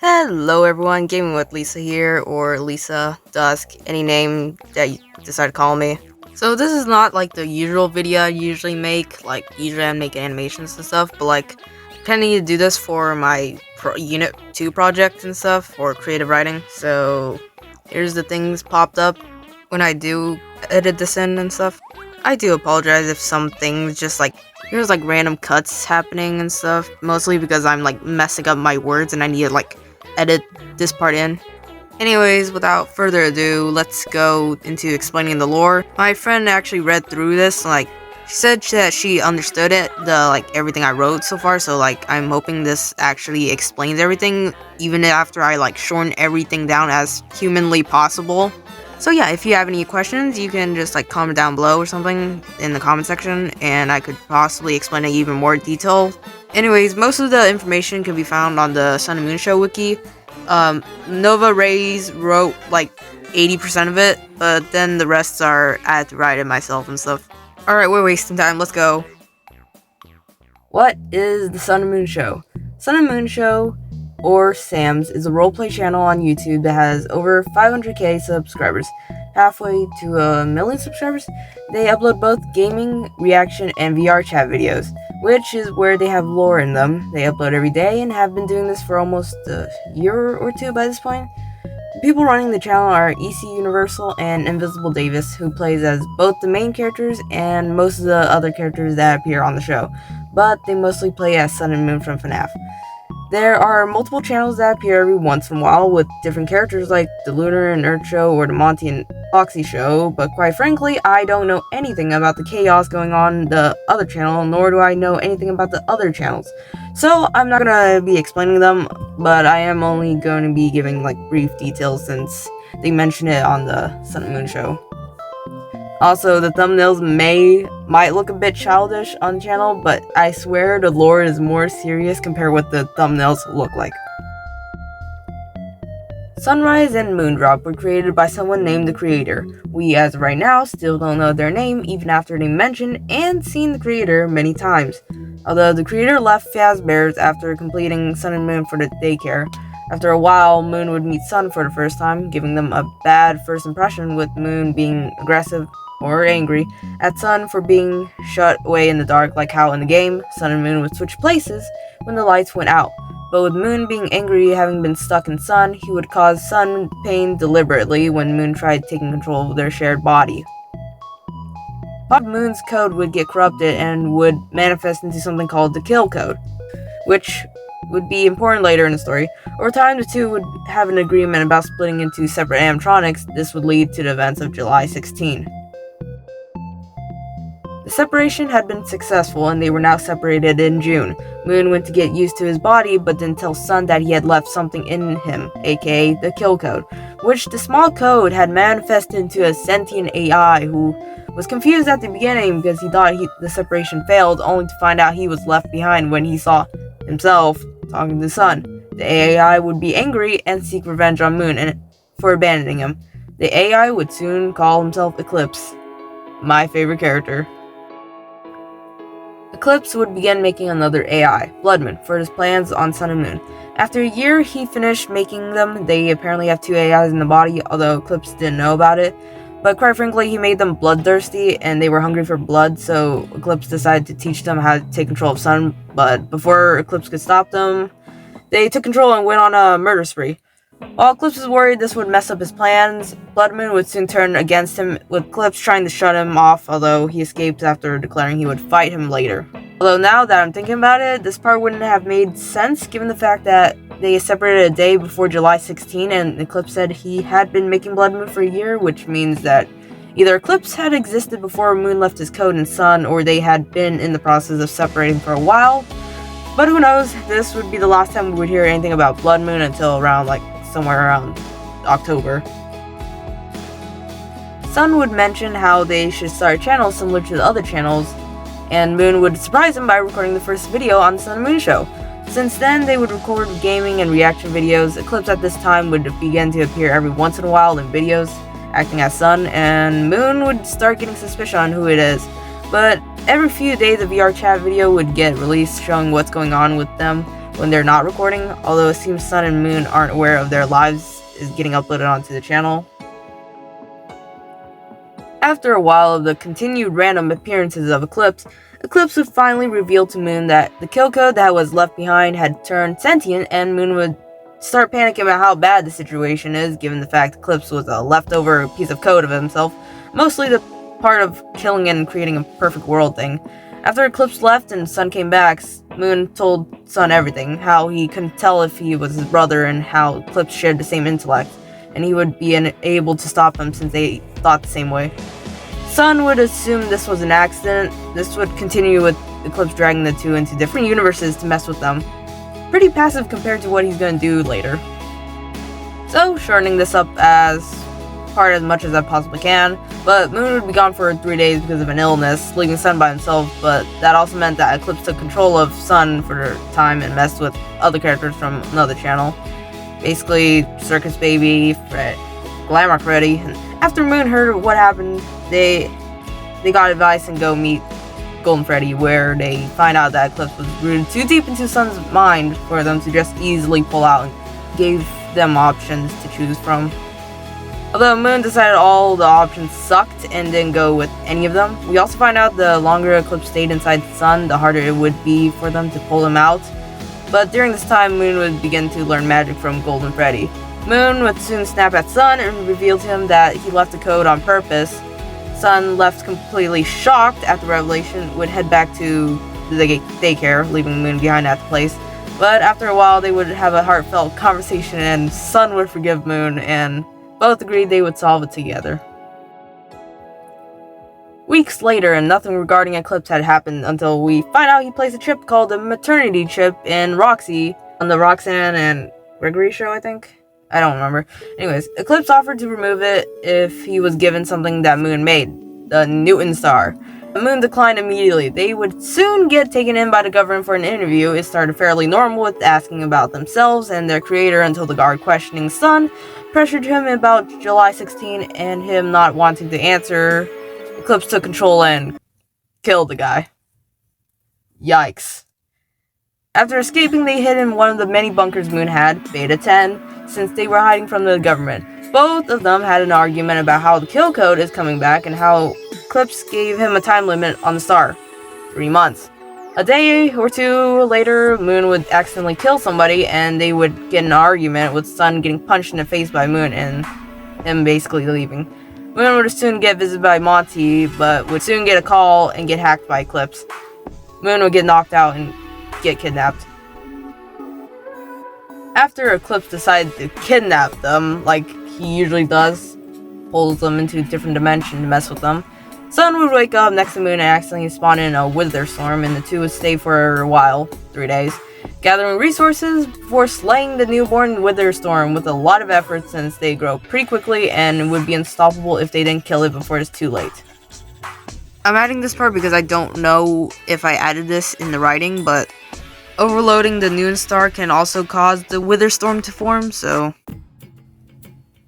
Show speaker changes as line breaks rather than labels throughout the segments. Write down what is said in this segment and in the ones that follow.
Hello everyone, Gaming with Lisa here, or Lisa, Dusk, any name that you decide to call me. So this is not like the usual video I usually make, usually I make animations and stuff, but tending to do this for my Unit 2 project and stuff, for creative writing. So here's the things popped up when I do edit this in and stuff. I do apologize if some things there's random cuts happening and stuff, mostly because I'm messing up my words and I need to edit this part in. Anyways, without further ado, let's go into explaining the lore. My friend actually read through this, she said that she understood it, everything I wrote so far, so I'm hoping this actually explains everything, even after I shorten everything down as humanly possible. So yeah, if you have any questions, you can just comment down below or something in the comment section, and I could possibly explain it even more detail. Anyways, most of the information can be found on the Sun and Moon Show wiki. Nova Rays wrote 80% of it, but then the rest I had to write it myself and stuff. Alright, we're wasting time, let's go. What is the Sun and Moon Show? Sun and Moon Show, or SAMS, is a roleplay channel on YouTube that has over 500k subscribers, halfway to 1 million subscribers. They upload both gaming, reaction, and VR chat videos, which is where they have lore in them. They upload every day and have been doing this for almost a year or two by this point. The people running the channel are EC Universal and Invisible Davis, who plays as both the main characters and most of the other characters that appear on the show, but they mostly play as Sun and Moon from FNAF. There are multiple channels that appear every once in a while with different characters like the Lunar and Earth Show or the Monty and Foxy Show, but quite frankly, I don't know anything about the chaos going on the other channel, nor do I know anything about the other channels. So I'm not gonna be explaining them, but I am only going to be giving brief details since they mention it on the Sun and Moon Show. Also, the thumbnails might look a bit childish on the channel, but I swear the lore is more serious compared to what the thumbnails look like. Sunrise and Moondrop were created by someone named the Creator. We, as of right now, still don't know their name even after they mentioned and seen the Creator many times. Although the Creator left Fazbear's after completing Sun and Moon for the daycare. After a while, Moon would meet Sun for the first time, giving them a bad first impression, with Moon being aggressive or angry at Sun for being shut away in the dark, like how in the game, Sun and Moon would switch places when the lights went out. But with Moon being angry having been stuck in Sun, he would cause Sun pain deliberately when Moon tried taking control of their shared body. Part of Moon's code would get corrupted and would manifest into something called the Killcode, which would be important later in the story. Over time, the two would have an agreement about splitting into separate animatronics. This would lead to the events of July 16. The separation had been successful, and they were now separated in June. Moon went to get used to his body, but didn't tell Sun that he had left something in him, aka the Killcode, which the small code had manifested into a sentient AI who was confused at the beginning because he thought the separation failed, only to find out he was left behind when he saw himself talking to Sun. The AI would be angry and seek revenge on Moon for abandoning him. The AI would soon call himself Eclipse, my favorite character. Eclipse would begin making another AI, Bloodmoon, for his plans on Sun and Moon. After a year, he finished making them. They apparently have two AIs in the body, although Eclipse didn't know about it. But quite frankly, he made them bloodthirsty, and they were hungry for blood, so Eclipse decided to teach them how to take control of Sun. But before Eclipse could stop them, they took control and went on a murder spree. While Eclipse was worried this would mess up his plans, Bloodmoon would soon turn against him, with Eclipse trying to shut him off, although he escaped after declaring he would fight him later. Although now that I'm thinking about it, this part wouldn't have made sense given the fact that they separated a day before July 16 and Eclipse said he had been making Bloodmoon for a year, which means that either Eclipse had existed before Moon left his code in Sun, or they had been in the process of separating for a while. But who knows, this would be the last time we would hear anything about Bloodmoon until around somewhere around October. Sun would mention how they should start a channel similar to the other channels, and Moon would surprise him by recording the first video on the Sun and Moon Show. Since then, they would record gaming and reaction videos. Eclipse at this time would begin to appear every once in a while in videos, acting as Sun, and Moon would start getting suspicion on who it is. But every few days a VR chat video would get released showing what's going on with them, when they're not recording, although it seems Sun and Moon aren't aware of their lives is getting uploaded onto the channel. After a while of the continued random appearances of Eclipse, Eclipse would finally reveal to Moon that the Killcode that was left behind had turned sentient, and Moon would start panicking about how bad the situation is, given the fact Eclipse was a leftover piece of code of himself, mostly the part of killing and creating a perfect world thing. After Eclipse left and Sun came back, Moon told Sun everything, how he couldn't tell if he was his brother and how Eclipse shared the same intellect, and he would be able to stop him since they thought the same way. Sun would assume this was an accident. This would continue with Eclipse dragging the two into different universes to mess with them. Pretty passive compared to what he's going to do later. So, shortening this up as much as I possibly can, but Moon would be gone for 3 days because of an illness, leaving Sun by himself, but that also meant that Eclipse took control of Sun for a time and messed with other characters from another channel. Basically, Circus Baby, Glamour Freddy, and after Moon heard what happened, they got advice and go meet Golden Freddy, where they find out that Eclipse was rooted too deep into Sun's mind for them to just easily pull out, and gave them options to choose from. Although Moon decided all the options sucked and didn't go with any of them, we also find out the longer Eclipse stayed inside Sun, the harder it would be for them to pull him out. But during this time, Moon would begin to learn magic from Golden Freddy. Moon would soon snap at Sun and reveal to him that he left the code on purpose. Sun, left completely shocked at the revelation, would head back to the daycare, leaving Moon behind at the place. But after a while, they would have a heartfelt conversation and Sun would forgive Moon, and both agreed they would solve it together. Weeks later, and nothing regarding Eclipse had happened until we find out he plays a chip called the maternity chip in Roxy on the Roxanne and Gregory show, I think? I don't remember. Anyways, Eclipse offered to remove it if he was given something that Moon made, the Newton Star. Moon declined immediately. They would soon get taken in by the government for an interview. It started fairly normal with asking about themselves and their creator until the guard questioning Sun pressured him about July 16 and him not wanting to answer. Eclipse took control and killed the guy. Yikes. After escaping, they hid in one of the many bunkers Moon had, Beta 10, since they were hiding from the government. Both of them had an argument about how the Killcode is coming back and how Eclipse gave him a time limit on the star. 3 months. A day or two later, Moon would accidentally kill somebody and they would get in an argument with Sun getting punched in the face by Moon and him basically leaving. Moon would soon get visited by Monty, but would soon get a call and get hacked by Eclipse. Moon would get knocked out and get kidnapped. After Eclipse decided to kidnap them, like he usually does, pulls them into a different dimension to mess with them, Sun would wake up next to Moon and accidentally spawn in a wither storm, and the two would stay for a while, 3 days, gathering resources before slaying the newborn wither storm with a lot of effort since they grow pretty quickly and would be unstoppable if they didn't kill it before it's too late. I'm adding this part because I don't know if I added this in the writing, but overloading the Noon Star can also cause the wither storm to form, so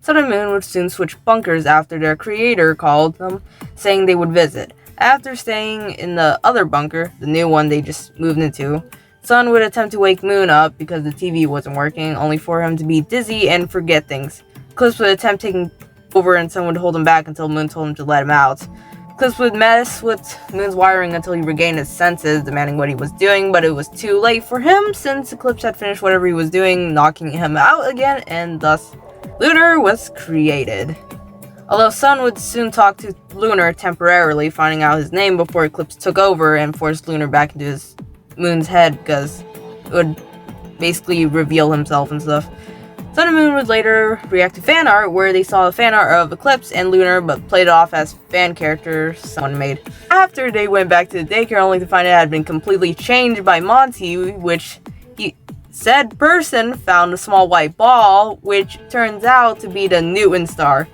Sun and Moon would soon switch bunkers after their creator called them, saying they would visit. After staying in the other bunker, the new one they just moved into, Sun would attempt to wake Moon up because the TV wasn't working, only for him to be dizzy and forget things. Eclipse would attempt taking over and Sun would hold him back until Moon told him to let him out. Eclipse would mess with Moon's wiring until he regained his senses, demanding what he was doing, but it was too late for him since Eclipse had finished whatever he was doing, knocking him out again, and thus Lunar was created. Although Sun would soon talk to Lunar temporarily, finding out his name before Eclipse took over and forced Lunar back into his Moon's head because it would basically reveal himself and stuff. Sun and Moon would later react to fan art where they saw a fan art of Eclipse and Lunar but played it off as fan characters someone made. After they went back to the daycare only to find it had been completely changed by Monty, which said person found a small white ball, which turns out to be the Newton Star.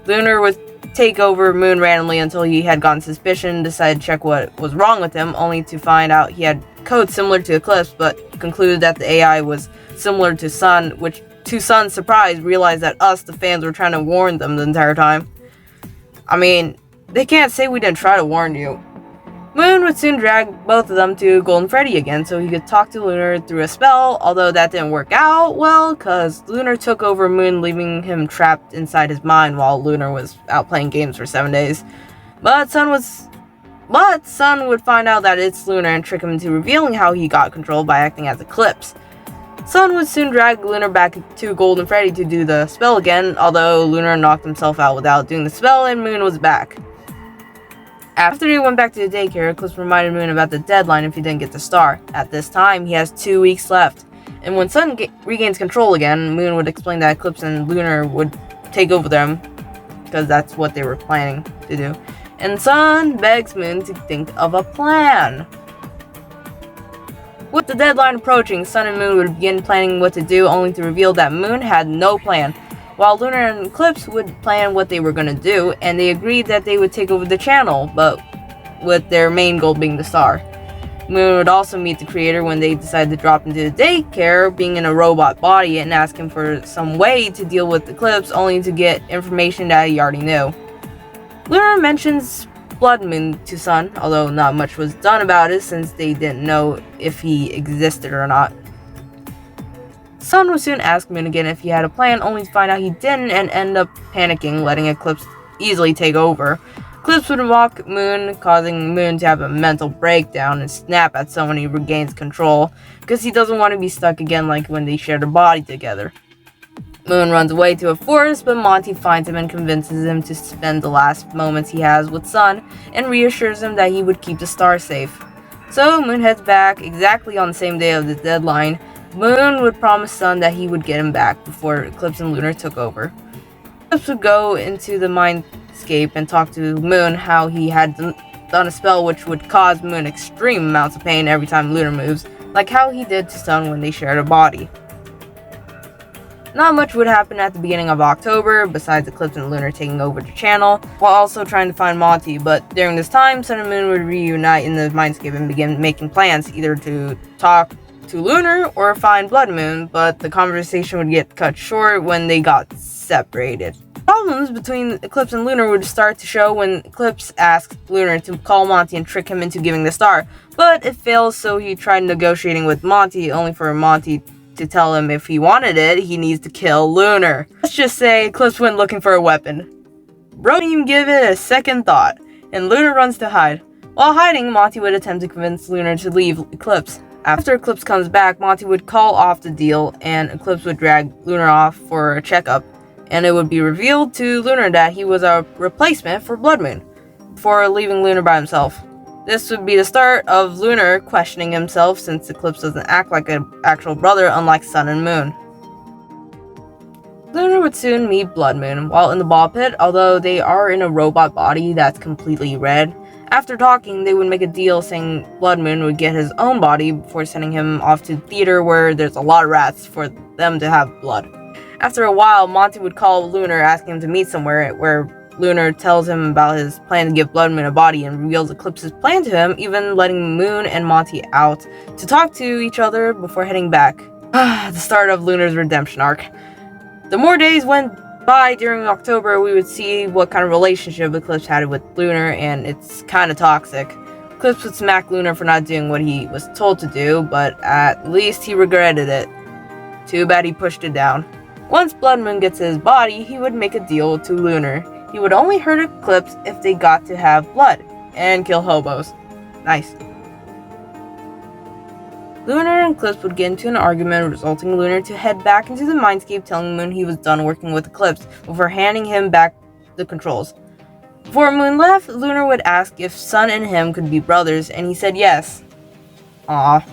Lunar would take over Moon randomly until he had gotten suspicion, decided to check what was wrong with him, only to find out he had code similar to Eclipse, but concluded that the AI was similar to Sun, which to Sun's surprise realized that us, the fans, were trying to warn them the entire time. I mean, they can't say we didn't try to warn you. Moon would soon drag both of them to Golden Freddy again so he could talk to Lunar through a spell, although that didn't work out well because Lunar took over Moon, leaving him trapped inside his mind while Lunar was out playing games for 7 days. But Sun would find out that it's Lunar and trick him into revealing how he got control by acting as Eclipse. Sun would soon drag Lunar back to Golden Freddy to do the spell again, although Lunar knocked himself out without doing the spell and Moon was back. After he went back to the daycare, Eclipse reminded Moon about the deadline if he didn't get the star. At this time, he has 2 weeks left. And when Sun regains control again, Moon would explain that Eclipse and Lunar would take over them, because that's what they were planning to do. And Sun begs Moon to think of a plan. With the deadline approaching, Sun and Moon would begin planning what to do, only to reveal that Moon had no plan. While Lunar and Eclipse would plan what they were going to do, and they agreed that they would take over the channel, but with their main goal being the star. Moon would also meet the creator when they decided to drop into the daycare, being in a robot body, and ask him for some way to deal with Eclipse, only to get information that he already knew. Lunar mentions Bloodmoon to Sun, although not much was done about it since they didn't know if he existed or not. Sun would soon ask Moon again if he had a plan, only to find out he didn't and end up panicking, letting Eclipse easily take over. Eclipse would mock Moon, causing Moon to have a mental breakdown and snap at someone he regains control, because he doesn't want to be stuck again like when they shared a body together. Moon runs away to a forest, but Monty finds him and convinces him to spend the last moments he has with Sun, and reassures him that he would keep the star safe. So Moon heads back, exactly on the same day of the deadline. Moon would promise Sun that he would get him back before Eclipse and Lunar took over. Eclipse would go into the mindscape and talk to Moon how he had done a spell which would cause Moon extreme amounts of pain every time Lunar moves, like how he did to Sun when they shared a body. Not much would happen at the beginning of October, besides Eclipse and Lunar taking over the channel, while also trying to find Monty, but during this time, Sun and Moon would reunite in the mindscape and begin making plans, either to talk to Lunar or find Bloodmoon, but the conversation would get cut short when they got separated. Problems between Eclipse and Lunar would start to show when Eclipse asked Lunar to call Monty and trick him into giving the star, but it fails, so he tried negotiating with Monty, only for Monty to tell him if he wanted it, he needs to kill Lunar. Let's just say Eclipse went looking for a weapon. Bro didn't even give it a second thought, and Lunar runs to hide. While hiding, Monty would attempt to convince Lunar to leave Eclipse. After Eclipse comes back, Monty would call off the deal, and Eclipse would drag Lunar off for a checkup, and it would be revealed to Lunar that he was a replacement for Bloodmoon, before leaving Lunar by himself. This would be the start of Lunar questioning himself, since Eclipse doesn't act like an actual brother, unlike Sun and Moon. Lunar would soon meet Bloodmoon while in the ball pit, although they are in a robot body that's completely red. After talking, they would make a deal saying Bloodmoon would get his own body before sending him off to the theater where there's a lot of rats for them to have blood. After a while, Monty would call Lunar asking him to meet somewhere, where Lunar tells him about his plan to give Bloodmoon a body and reveals Eclipse's plan to him, even letting Moon and Monty out to talk to each other before heading back. The start of Lunar's redemption arc. The more days went by during October, we would see what kind of relationship Eclipse had with Lunar, and it's kind of toxic. Eclipse would smack Lunar for not doing what he was told to do, but at least he regretted it. Too bad he pushed it down. Once Bloodmoon gets his body, he would make a deal to Lunar. He would only hurt Eclipse if they got to have blood, and kill hobos. Nice. Lunar and Eclipse would get into an argument, resulting in Lunar to head back into the mindscape, telling Moon he was done working with Eclipse, before handing him back the controls. Before Moon left, Lunar would ask if Sun and him could be brothers, and he said yes. Aww.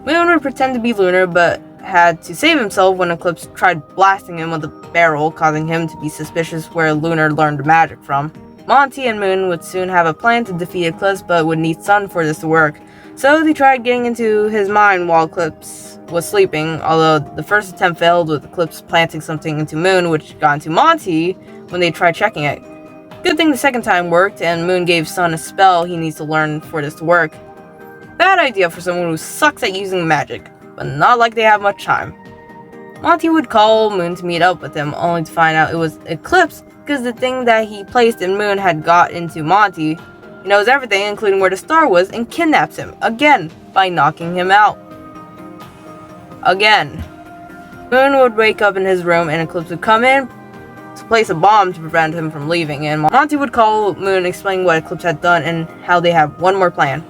Moon would pretend to be Lunar, but had to save himself when Eclipse tried blasting him with a barrel, causing him to be suspicious where Lunar learned magic from. Monty and Moon would soon have a plan to defeat Eclipse, but would need Sun for this to work. So they tried getting into his mind while Eclipse was sleeping, although the first attempt failed, with Eclipse planting something into Moon, which got into Monty when they tried checking it. Good thing the second time worked, and Moon gave Sun a spell he needs to learn for this to work. Bad idea for someone who sucks at using magic, but not like they have much time. Monty would call Moon to meet up with him, only to find out it was Eclipse, because the thing that he placed in Moon had got into Monty, He knows everything, including where the star was, and kidnaps him, again, by knocking him out. Again. Moon would wake up in his room, and Eclipse would come in to place a bomb to prevent him from leaving, and Monty would call Moon, explaining what Eclipse had done and how they have one more plan: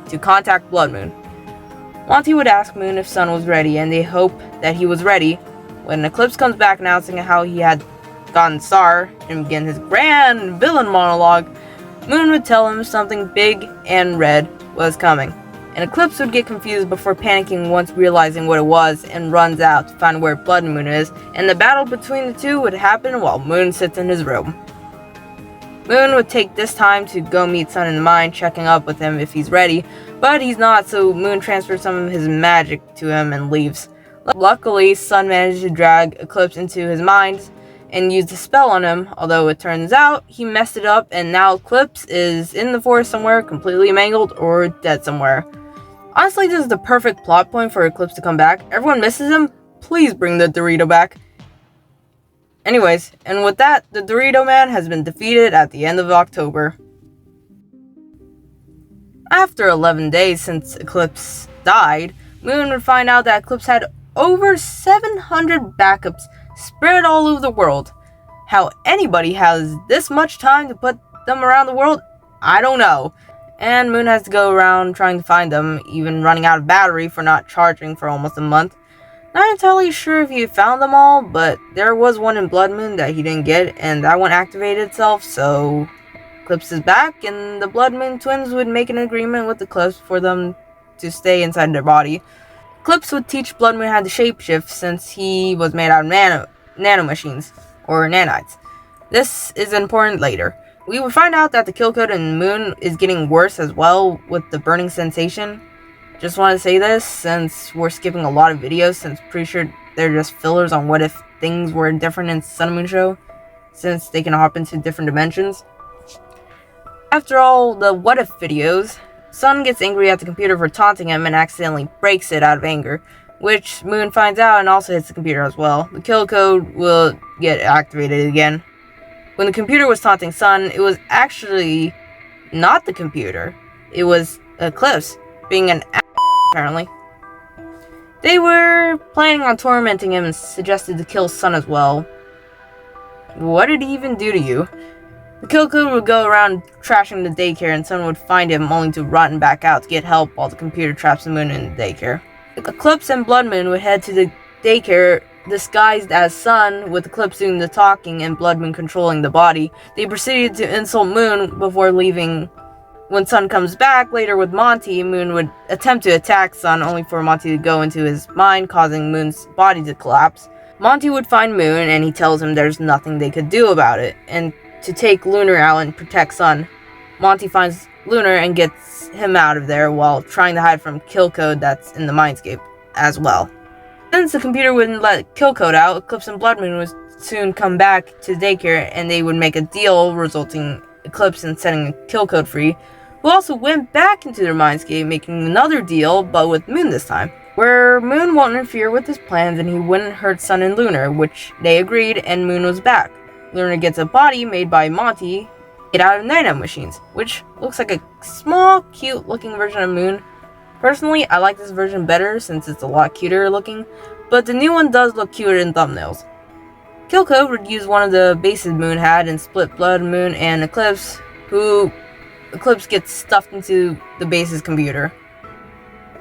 to contact Bloodmoon. Monty would ask Moon if Sun was ready, and they hope that he was ready. When Eclipse comes back announcing how he had gotten Star and begin his grand villain monologue, Moon would tell him something big and red was coming, and Eclipse would get confused before panicking once realizing what it was and runs out to find where Bloodmoon is, and the battle between the two would happen while Moon sits in his room. Moon would take this time to go meet Sun in the mine, checking up with him if he's ready, but he's not, so Moon transfers some of his magic to him and leaves. Luckily, Sun managed to drag Eclipse into his mind and used a spell on him, although it turns out he messed it up and now Eclipse is in the forest somewhere, completely mangled or dead somewhere. Honestly, this is the perfect plot point for Eclipse to come back. Everyone misses him. Please bring the Dorito back. Anyways, and with that, the Dorito Man has been defeated at the end of October. After 11 days since Eclipse died, Moon would find out that Eclipse had over 700 backups spread all over the world. How anybody has this much time to put them around the world, I don't know. And Moon has to go around trying to find them, even running out of battery for not charging for almost a month. Not entirely sure if he found them all, but there was one in Bloodmoon that he didn't get, and that one activated itself, so Eclipse is back, and the Bloodmoon twins would make an agreement with Eclipse for them to stay inside their body. Eclipse would teach Bloodmoon how to shapeshift since he was made out of nanomachines, or nanites. This is important later. We would find out that the Killcode in Moon is getting worse as well with the burning sensation. Just want to say this since we're skipping a lot of videos, since pretty sure they're just fillers on what if things were different in Sun and Moon show, since they can hop into different dimensions. After all the what if videos, Sun gets angry at the computer for taunting him and accidentally breaks it out of anger, which Moon finds out and also hits the computer as well. The Killcode will get activated again. When the computer was taunting Sun, it was actually not the computer. It was Eclipse, being an apparently. They were planning on tormenting him and suggested to kill Sun as well. What did he even do to you? The Killcode would go around trashing the daycare and Sun would find him only to rotten back out to get help while the computer traps the Moon in the daycare. Eclipse and Bloodmoon would head to the daycare disguised as Sun, with Eclipse doing the talking and Bloodmoon controlling the body. They proceeded to insult Moon before leaving. When Sun comes back later with Monty, Moon would attempt to attack Sun, only for Monty to go into his mind, causing Moon's body to collapse. Monty would find Moon, and he tells him there's nothing they could do about it, and to take Lunar out and protect Sun. Monty finds Lunar and gets him out of there while trying to hide from Killcode that's in the mindscape as well. Since the computer wouldn't let Killcode out, Eclipse and Bloodmoon would soon come back to daycare and they would make a deal, resulting Eclipse in setting Killcode free, who also went back into their mindscape, making another deal, but with Moon this time, where Moon won't interfere with his plans and he wouldn't hurt Sun and Lunar, which they agreed, and Moon was back. Lunar gets a body made by Monty, made out of nanomachines, which looks like a small, cute looking version of Moon. Personally, I like this version better since it's a lot cuter looking, but the new one does look cuter in thumbnails. Killcode would use one of the bases Moon had and split Bloodmoon and Eclipse, who Eclipse gets stuffed into the base's computer.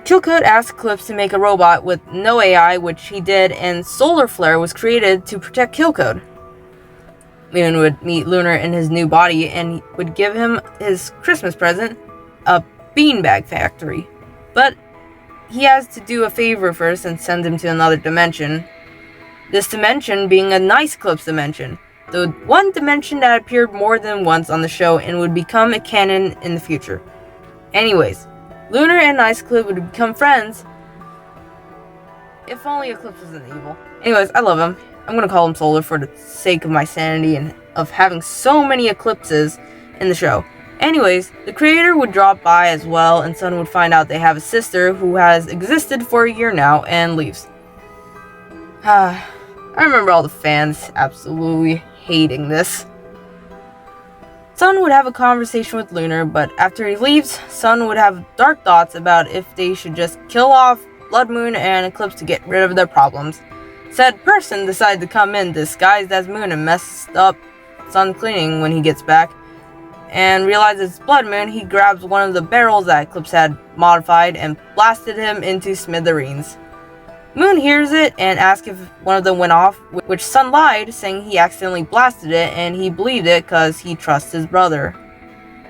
Killcode asked Eclipse to make a robot with no AI, which he did, and Solar Flare was created to protect Killcode. Moon would meet Lunar in his new body and would give him his Christmas present, a beanbag factory. But he has to do a favor first and send him to another dimension. This dimension being a nice Eclipse dimension, the one dimension that appeared more than once on the show and would become a canon in the future. Anyways, Lunar and Nice Eclipse would become friends. If only Eclipse wasn't evil. Anyways, I love him. I'm gonna call him Solar for the sake of my sanity and of having so many Eclipses in the show. Anyways, the creator would drop by as well, and Sun would find out they have a sister who has existed for a year now and leaves. I remember all the fans absolutely hating this. Sun would have a conversation with Lunar, but after he leaves, Sun would have dark thoughts about if they should just kill off Bloodmoon and Eclipse to get rid of their problems. Said person decided to come in disguised as Moon and messed up Sun cleaning when he gets back, and realizes it's Bloodmoon. He grabs one of the barrels that Eclipse had modified and blasted him into smithereens. Moon hears it and asks if one of them went off, which Sun lied, saying he accidentally blasted it, and he believed it because he trusts his brother.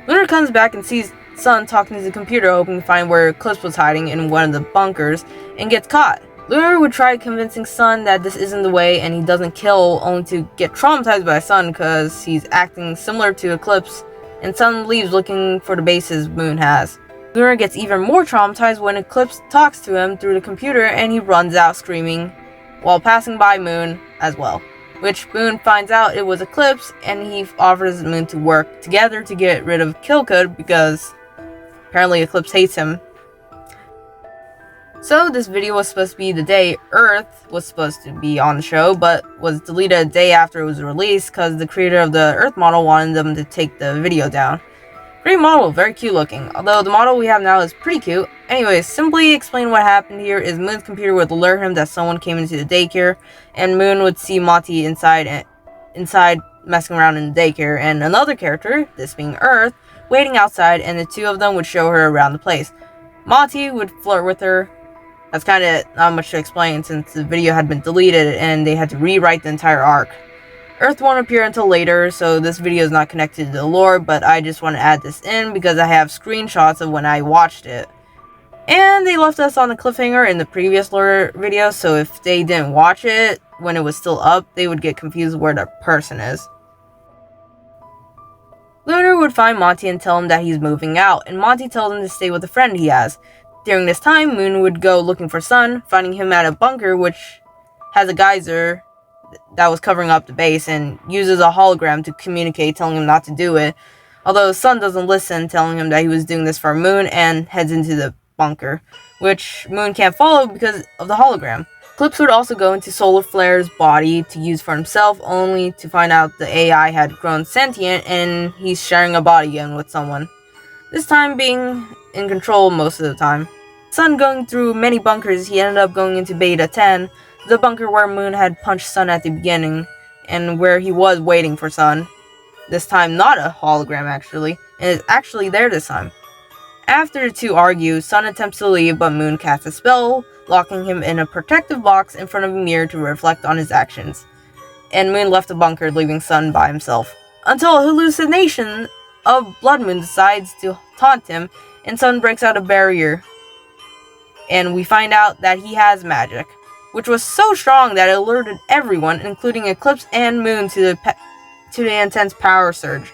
Lunar comes back and sees Sun talking to the computer, hoping to find where Eclipse was hiding in one of the bunkers, and gets caught. Lunar would try convincing Sun that this isn't the way and he doesn't kill, only to get traumatized by Sun because he's acting similar to Eclipse, and Sun leaves looking for the bases Moon has. Lunar gets even more traumatized when Eclipse talks to him through the computer, and he runs out screaming while passing by Moon as well, which Moon finds out it was Eclipse, and he offers Moon to work together to get rid of Killcode because apparently Eclipse hates him. So this video was supposed to be the day Earth was supposed to be on the show, but was deleted a day after it was released because the creator of the Earth model wanted them to take the video down. Great model, very cute looking, although the model we have now is pretty cute. Anyways, simply explain what happened here is Moon's computer would alert him that someone came into the daycare, and Moon would see Monty inside messing around in the daycare, and another character, this being Earth, waiting outside, and the two of them would show her around the place. Monty would flirt with her. That's kinda not much to explain since the video had been deleted and they had to rewrite the entire arc. Earth won't appear until later, so this video is not connected to the lore, but I just want to add this in because I have screenshots of when I watched it. And they left us on a cliffhanger in the previous lore video, so if they didn't watch it when it was still up, they would get confused where the person is. Lunar would find Monty and tell him that he's moving out, and Monty tells him to stay with a friend he has. During this time, Moon would go looking for Sun, finding him at a bunker which has a geyser that was covering up the base, and uses a hologram to communicate, telling him not to do it. Although Sun doesn't listen, telling him that he was doing this for Moon, and heads into the bunker, which Moon can't follow because of the hologram. Eclipse would also go into Solar Flare's body to use for himself, only to find out the AI had grown sentient and he's sharing a body again with someone. This time being in control most of the time. Sun going through many bunkers, he ended up going into Beta 10, the bunker where Moon had punched Sun at the beginning, and where he was waiting for Sun. This time not a hologram actually, and is actually there this time. After the two argue, Sun attempts to leave, but Moon casts a spell, locking him in a protective box in front of a mirror to reflect on his actions. And Moon left the bunker, leaving Sun by himself. Until a hallucination of Bloodmoon decides to taunt him, and Sun breaks out a barrier. And we find out that he has magic, which was so strong that it alerted everyone, including Eclipse and Moon, to the intense power surge.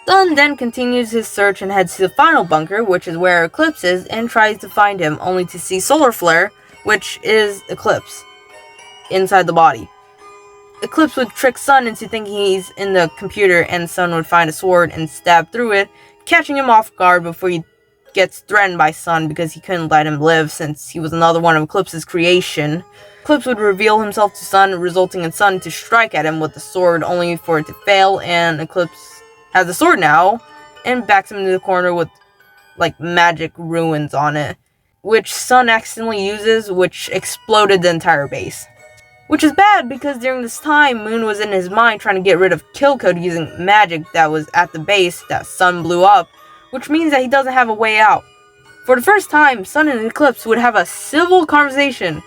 Sun then continues his search and heads to the final bunker, which is where Eclipse is, and tries to find him, only to see Solar Flare, which is Eclipse, inside the body. Eclipse would trick Sun into thinking he's in the computer, and Sun would find a sword and stab through it, catching him off guard before he gets threatened by Sun because he couldn't let him live since he was another one of Eclipse's creation. Eclipse would reveal himself to Sun, resulting in Sun to strike at him with the sword, only for it to fail, and Eclipse has the sword now, and backs him into the corner with, magic ruins on it, which Sun accidentally uses, which exploded the entire base. Which is bad, because during this time, Moon was in his mind trying to get rid of Killcode using magic that was at the base that Sun blew up, which means that he doesn't have a way out. For the first time, Sun and Eclipse would have a civil conversation,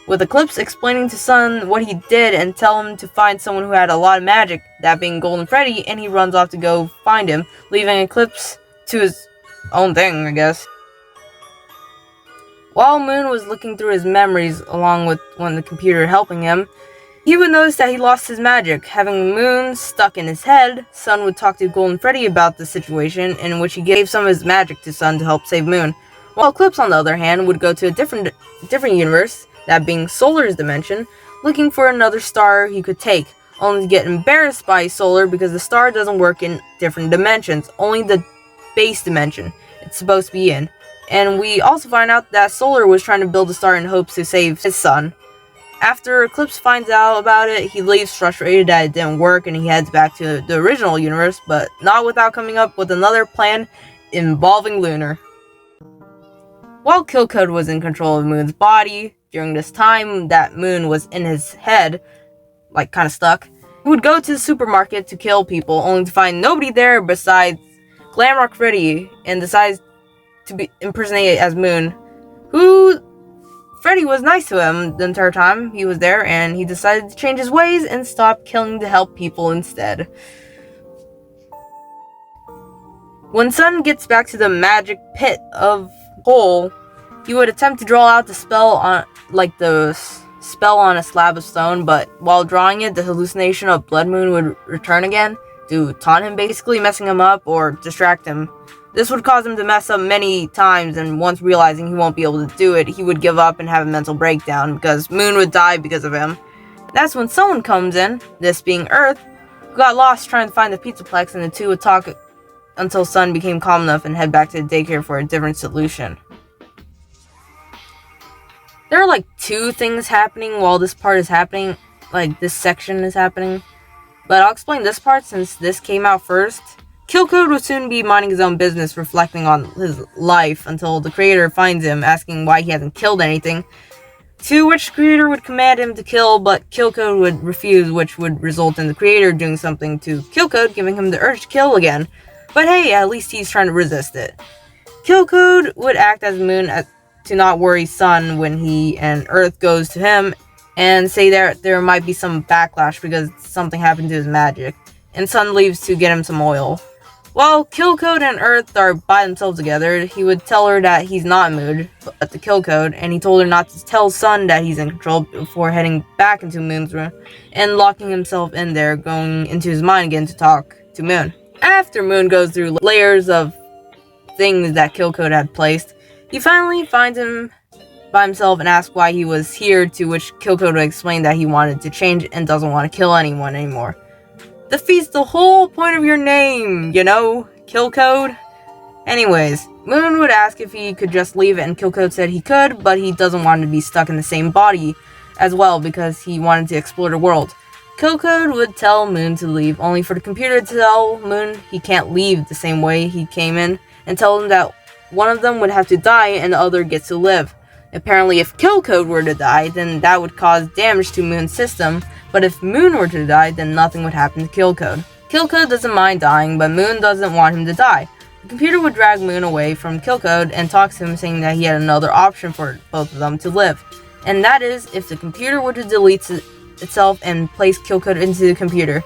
with Eclipse explaining to Sun what he did and tell him to find someone who had a lot of magic, that being Golden Freddy, and he runs off to go find him, leaving Eclipse to his own thing, I guess. While Moon was looking through his memories along with one of the computer helping him, he would notice that he lost his magic. Having Moon stuck in his head, Sun would talk to Golden Freddy about the situation, in which he gave some of his magic to Sun to help save Moon. While Eclipse, on the other hand, would go to a different universe, that being Solar's dimension, looking for another star he could take, only to get embarrassed by Solar because the star doesn't work in different dimensions, only the base dimension it's supposed to be in. And we also find out that Solar was trying to build a star in hopes to save his son. After Eclipse finds out about it, he leaves frustrated that it didn't work and he heads back to the original universe, but not without coming up with another plan involving Lunar. While Killcode was in control of Moon's body, during this time that Moon was in his head, like kinda stuck, he would go to the supermarket to kill people, only to find nobody there besides Glamrock Freddy, and decides to be impersonated as Moon, who Freddy was nice to him the entire time he was there, and he decided to change his ways and stop killing to help people instead. When Sun gets back to the magic pit of hole, he would attempt to draw out the spell on a slab of stone, but while drawing it, the hallucination of Bloodmoon would return again to taunt him, basically messing him up or distract him. This would cause him to mess up many times, and once realizing he won't be able to do it, he would give up and have a mental breakdown because Moon would die because of him. That's when someone comes in, this being Earth, who got lost trying to find the Pizzaplex, and the two would talk until Sun became calm enough and head back to the daycare for a different solution. There are like two things happening while this part is happening, like this section is happening, but I'll explain this part since this came out first. Killcode would soon be minding his own business, reflecting on his life until the creator finds him, asking why he hasn't killed anything, to which the creator would command him to kill, but Killcode would refuse, which would result in the creator doing something to Killcode, giving him the urge to kill again. But hey, at least he's trying to resist it. Killcode would act as Moon to not worry Sun when he and Earth goes to him, and say there might be some backlash because something happened to his magic, and Sun leaves to get him some oil. While Killcode and Earth are by themselves together, he would tell her that he's not in mood at the Killcode, and he told her not to tell Sun that he's in control before heading back into Moon's room and locking himself in there, going into his mind again to talk to Moon. After Moon goes through layers of things that Killcode had placed, he finally finds him by himself and asks why he was here, to which Killcode would explain that he wanted to change and doesn't want to kill anyone anymore. Defeats the whole point of your name, you know, Killcode. Anyways, Moon would ask if he could just leave, and Killcode said he could, but he doesn't want to be stuck in the same body as well because he wanted to explore the world. Killcode would tell Moon to leave, only for the computer to tell Moon he can't leave the same way he came in, and tell him that one of them would have to die and the other gets to live. Apparently, if Killcode were to die, then that would cause damage to Moon's system, but if Moon were to die, then nothing would happen to Killcode. Killcode doesn't mind dying, but Moon doesn't want him to die. The computer would drag Moon away from Killcode and talk to him, saying that he had another option for both of them to live, and that is if the computer were to delete itself and place Killcode into the computer,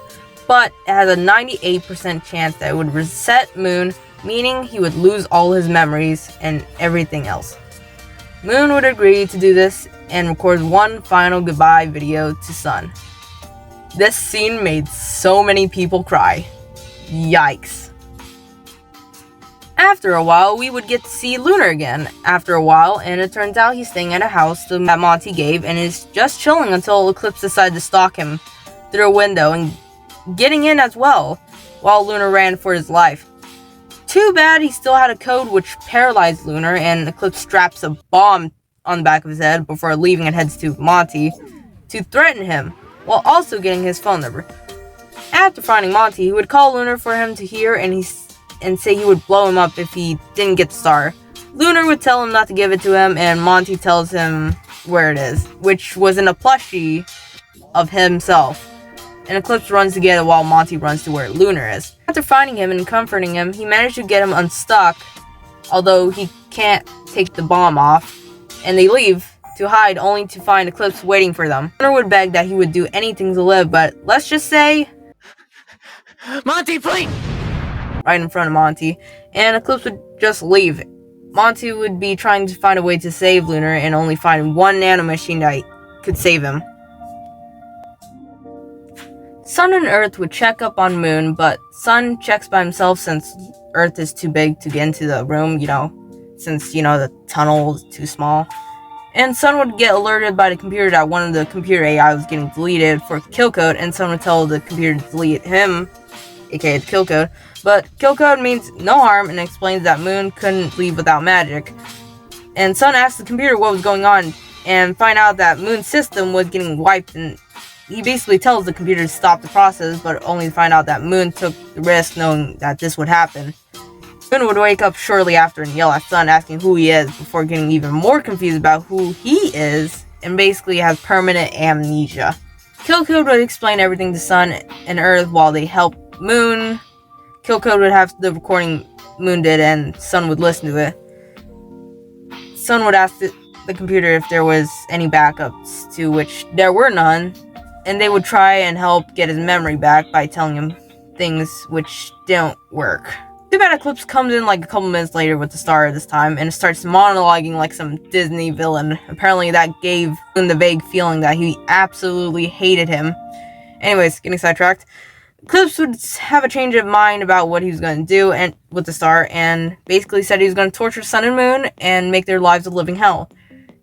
but it has a 98% chance that it would reset Moon, meaning he would lose all his memories and everything else. Moon would agree to do this and record one final goodbye video to Sun. This scene made so many people cry. Yikes. After a while, we would get to see Lunar again. After a while, and it turns out he's staying at a house that Monty gave and is just chilling until Eclipse decided to stalk him through a window and getting in as well, while Lunar ran for his life. Too bad he still had a code which paralyzed Lunar, and Eclipse straps a bomb on the back of his head before leaving and heads to Monty to threaten him, while also getting his phone number. After finding Monty, he would call Lunar for him to hear and say he would blow him up if he didn't get the star. Lunar would tell him not to give it to him, and Monty tells him where it is, which was in a plushie of himself. And Eclipse runs to get it while Monty runs to where Lunar is. After finding him and comforting him, he managed to get him unstuck, although he can't take the bomb off, and they leave to hide only to find Eclipse waiting for them. Lunar would beg that he would do anything to live, but let's just say,
Monty, please!
Right in front of Monty, and Eclipse would just leave. Monty would be trying to find a way to save Lunar and only find one nanomachine that could save him. Sun and Earth would check up on Moon, but Sun checks by himself since Earth is too big to get into the room, since, the tunnel is too small. And Sun would get alerted by the computer that one of the computer AI was getting deleted for Killcode, and Sun would tell the computer to delete him, aka the Killcode. But Killcode means no harm and explains that Moon couldn't leave without magic. And Sun asked the computer what was going on, and find out that Moon's system was getting wiped, and he basically tells the computer to stop the process, but only to find out that Moon took the risk knowing that this would happen. Moon would wake up shortly after and yell at Sun asking who he is before getting even more confused about who he is and basically has permanent amnesia. Killcode would explain everything to Sun and Earth while they help Moon. Killcode would have the recording Moon did and Sun would listen to it. Sun would ask the computer if there was any backups, to which there were none, and they would try and help get his memory back by telling him things which don't work. Too bad Eclipse comes in like a couple minutes later with the star this time and starts monologuing like some Disney villain. Apparently that gave Moon the vague feeling that he absolutely hated him. Anyways, getting sidetracked. Eclipse would have a change of mind about what he was going to do and with the star, and basically said he was going to torture Sun and Moon and make their lives a living hell.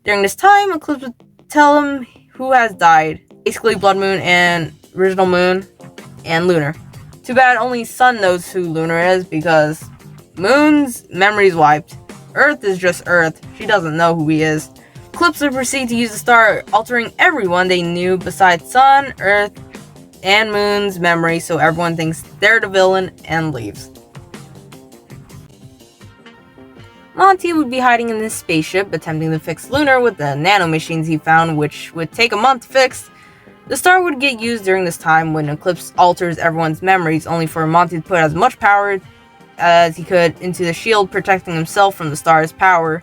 During this time, Eclipse would tell him who has died. Basically Bloodmoon and Original Moon and Lunar. Too bad only Sun knows who Lunar is because Moon's memory's wiped. Earth is just Earth. She doesn't know who he is. Eclipse would proceed to use the star, altering everyone they knew besides Sun, Earth, and Moon's memory so everyone thinks they're the villain and leaves. Monty would be hiding in his spaceship, attempting to fix Lunar with the nanomachines he found, which would take a month to fix. The star would get used during this time when Eclipse alters everyone's memories, only for Monty to put as much power as he could into the shield, protecting himself from the star's power.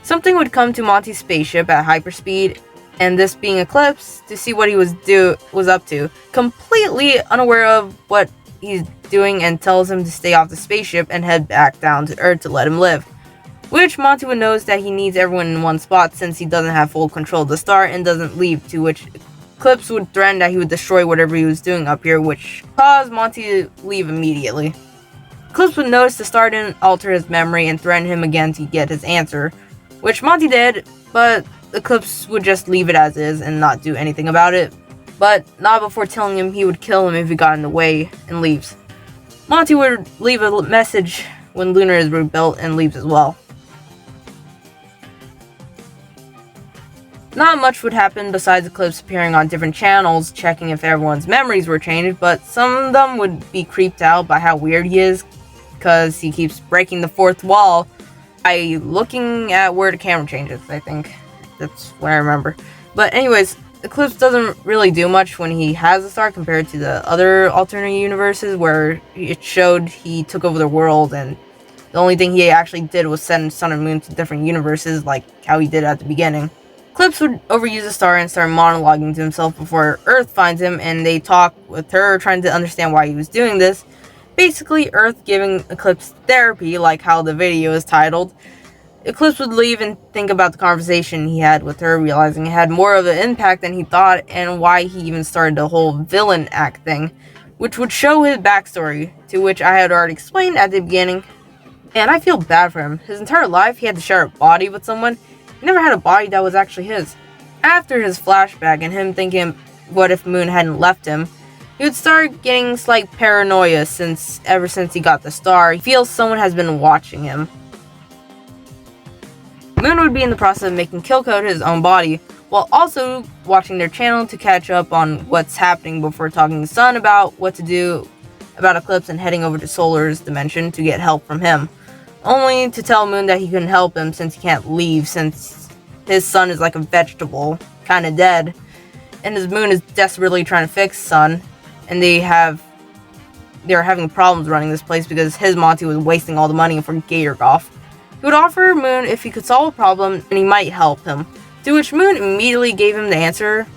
Something would come to Monty's spaceship at hyperspeed, and this being Eclipse, to see what he was up to, completely unaware of what he's doing, and tells him to stay off the spaceship and head back down to Earth to let him live. Which Monty would knows that he needs everyone in one spot since he doesn't have full control of the star and doesn't leave, to which Eclipse would threaten that he would destroy whatever he was doing up here, which caused Monty to leave immediately. Eclipse would notice the star didn't alter his memory and threaten him again to get his answer, which Monty did, but Eclipse would just leave it as is and not do anything about it, but not before telling him he would kill him if he got in the way and leaves. Monty would leave a message when Lunar is rebuilt and leaves as well. Not much would happen besides Eclipse appearing on different channels, checking if everyone's memories were changed, but some of them would be creeped out by how weird he is, because he keeps breaking the fourth wall by looking at where the camera changes, I think. That's what I remember. But anyways, Eclipse doesn't really do much when he has a star compared to the other alternate universes where it showed he took over the world, and the only thing he actually did was send Sun and Moon to different universes like how he did at the beginning. Eclipse would overuse the star and start monologuing to himself before Earth finds him, and they talk with her trying to understand why he was doing this. Basically, Earth giving Eclipse therapy, like how the video is titled. Eclipse would leave and think about the conversation he had with her, realizing it had more of an impact than he thought, and why he even started the whole villain act thing, which would show his backstory, to which I had already explained at the beginning. And I feel bad for him. His entire life, he had to share a body with someone. He never had a body that was actually his. After his flashback and him thinking what if Moon hadn't left him, he would start getting slight paranoia since ever since he got the star, he feels someone has been watching him. Moon would be in the process of making Killcode his own body, while also watching their channel to catch up on what's happening before talking to Sun about what to do about Eclipse and heading over to Solar's dimension to get help from him. Only to tell Moon that he couldn't help him since he can't leave, since his Sun is like a vegetable, kinda dead, and his Moon is desperately trying to fix Sun, and they're having problems running this place because his Monty was wasting all the money for Gator Golf. He would offer Moon if he could solve a problem and he might help him, to which Moon immediately gave him the answer.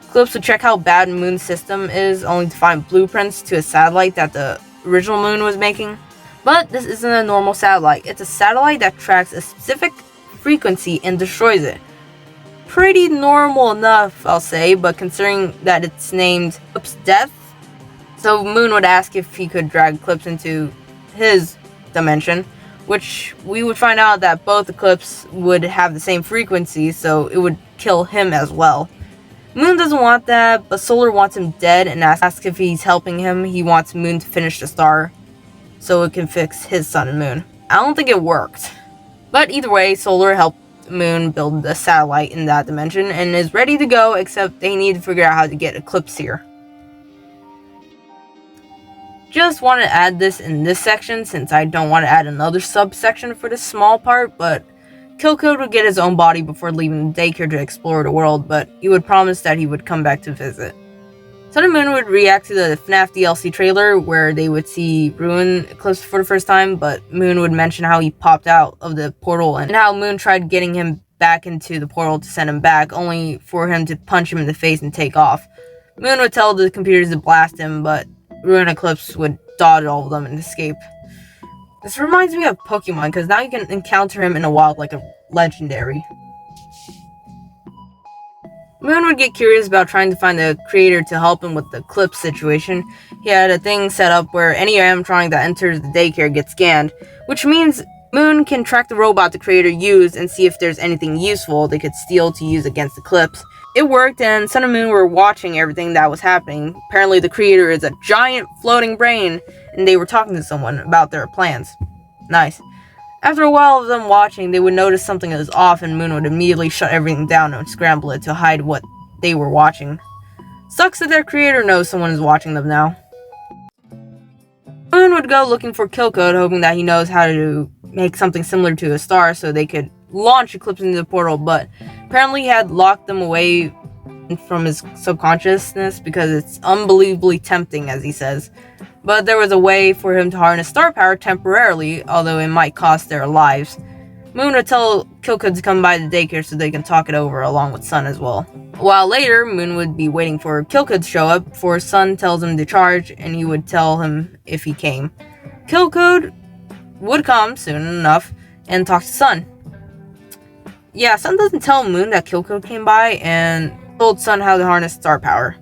Eclipse would check how bad Moon's system is, only to find blueprints to a satellite that the original Moon was making. But this isn't a normal satellite, it's a satellite that tracks a specific frequency and destroys it. Pretty normal enough, I'll say, but considering that it's named Eclipse Death, so Moon would ask if he could drag Eclipse into his dimension, which we would find out that both Eclipse would have the same frequency, so it would kill him as well. Moon doesn't want that, but Solar wants him dead and asks if he's helping him. He wants Moon to finish the star so it can fix his Sun and Moon. I don't think it worked. But either way, Solar helped Moon build a satellite in that dimension and is ready to go, except they need to figure out how to get Eclipse here. Just want to add this in this section since I don't want to add another subsection for this small part, but Killcode would get his own body before leaving the daycare to explore the world, but he would promise that he would come back to visit. Sun and Moon would react to the FNAF DLC trailer where they would see Ruin Eclipse for the first time, but Moon would mention how he popped out of the portal and how Moon tried getting him back into the portal to send him back, only for him to punch him in the face and take off. Moon would tell the computers to blast him, but Ruin Eclipse would dodge all of them and escape. This reminds me of Pokemon, because now you can encounter him in the wild like a legendary. Moon would get curious about trying to find the creator to help him with the Eclipse situation. He had a thing set up where any animatronic that enters the daycare gets scanned, which means Moon can track the robot the creator used and see if there's anything useful they could steal to use against Eclipse. It worked, and Sun and Moon were watching everything that was happening. Apparently the creator is a giant floating brain, and they were talking to someone about their plans. Nice. After a while of them watching, they would notice something was off, and Moon would immediately shut everything down and scramble it to hide what they were watching. Sucks that their creator knows someone is watching them now. Moon would go looking for Killcode, hoping that he knows how to make something similar to a star so they could launch Eclipse into the portal, but apparently he had locked them away from his subconsciousness because it's unbelievably tempting, as he says. But there was a way for him to harness star power temporarily, although it might cost their lives. Moon would tell Killcode to come by the daycare so they can talk it over along with Sun as well. A while later, Moon would be waiting for Killcode to show up before Sun tells him to charge, and he would tell him if he came. Killcode would come soon enough and talk to Sun. Yeah, Sun doesn't tell Moon that Killcode came by and told Sun how to harness star power.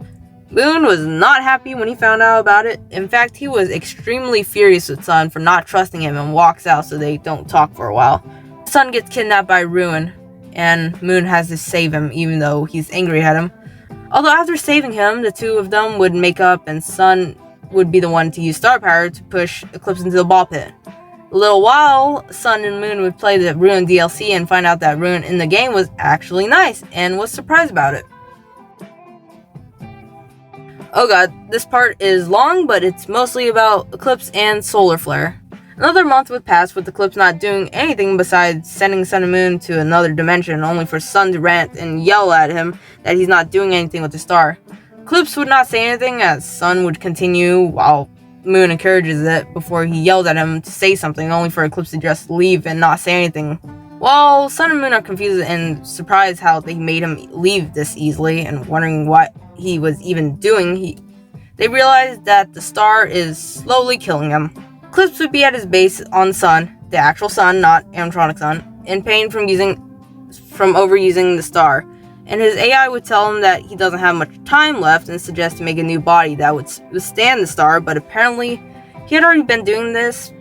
Moon was not happy when he found out about it. In fact, he was extremely furious with Sun for not trusting him and walks out so they don't talk for a while. Sun gets kidnapped by Ruin, and Moon has to save him even though he's angry at him. Although after saving him, the two of them would make up and Sun would be the one to use star power to push Eclipse into the ball pit. A little while, Sun and Moon would play the Ruin DLC and find out that Ruin in the game was actually nice and was surprised about it. Oh god, this part is long, but it's mostly about Eclipse and Solar Flare. Another month would pass with Eclipse not doing anything besides sending Sun and Moon to another dimension, only for Sun to rant and yell at him that he's not doing anything with the star. Eclipse would not say anything as Sun would continue while Moon encourages it before he yelled at him to say something, only for Eclipse to just leave and not say anything. While Sun and Moon are confused and surprised how they made him leave this easily and wondering what he was even doing, they realize that the star is slowly killing him. Eclipse would be at his base on Sun, the actual Sun, not animatronic Sun, in pain from overusing the star, and his AI would tell him that he doesn't have much time left and suggest to make a new body that would withstand the star, but apparently he had already been doing this,